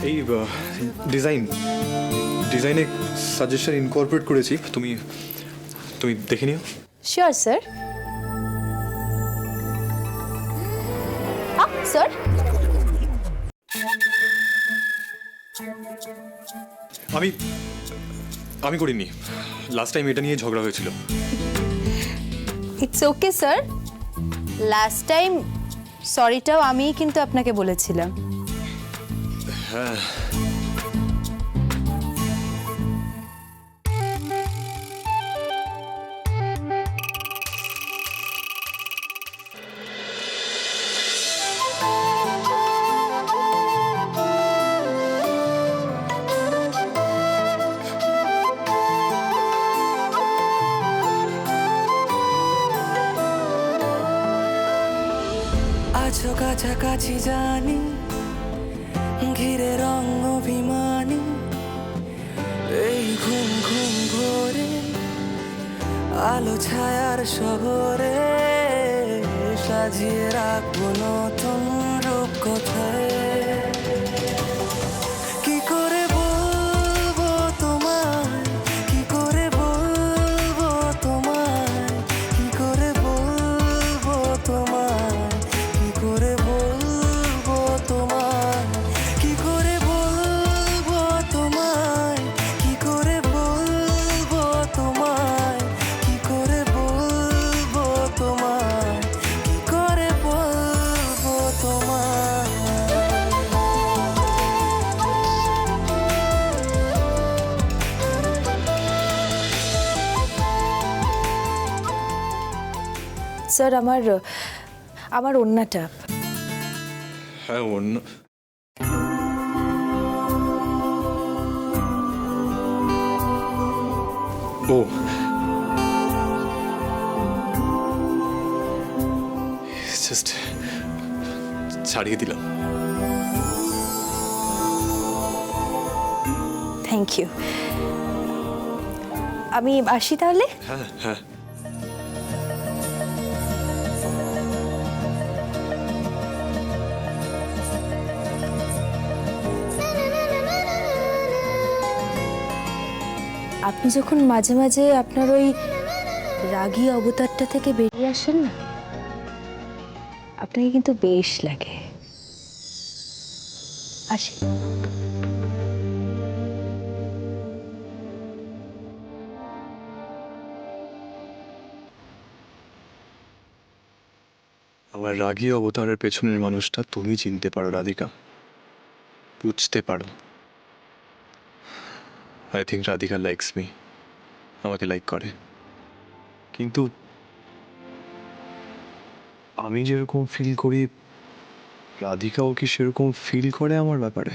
এই ডিজাইনে suggestion incorporate করেছি, তুমি তুমি দেখে নিও। Sure sir. স্যার, আমি আমি করিনি, লাস্ট টাইম এটা নিয়ে ঝগড়া হয়েছিল। It's okay sir. Last time সরিটাও আমিই কিন্তু আপনাকে বলেছিলাম। হ্যাঁ, আছো কাছাকাছি জানি, ঘিরে রং অভিমানী, এই ঘুম ঘুম ভোরে আলো ছায়ার শহরে সাজিয়ে রাখবো নতুন রূপ কোথায়। কি করে বলবো তোমায়, কি করে বলবো তোমায়, কি করে বলবো তোমায়, কি করে বলবো তোমায়, কি করে বলবো তোমায়, কি করে বলবো তোমায়, কি করে বলবো তোমায়, কি করে বলবো তোমায়। স্যার, আমার ওড়নাটা। হ্যাঁ, অন্য ও জাস্ট ছাড়িয়ে দিলাম। Thank you. আমি আসি তাহলে। হ্যাঁ হ্যাঁ, আপনি যখন মাঝে মাঝে আপনার ওই রাগী অবতারটা থেকে বেরিয়ে আসেন না, আপনাকে কিন্তু বেশ লাগে। আসি। আমার রাগী অবতারের পেছনের মানুষটা তুমি চিনতে পারো রাধিকা, বুঝতে পারো। I think Radhika likes me, আমাকে লাইক করে। কিন্তু আমি যেরকম ফিল করি, রাধিকাও কি সেরকম ফিল করে আমার ব্যাপারে?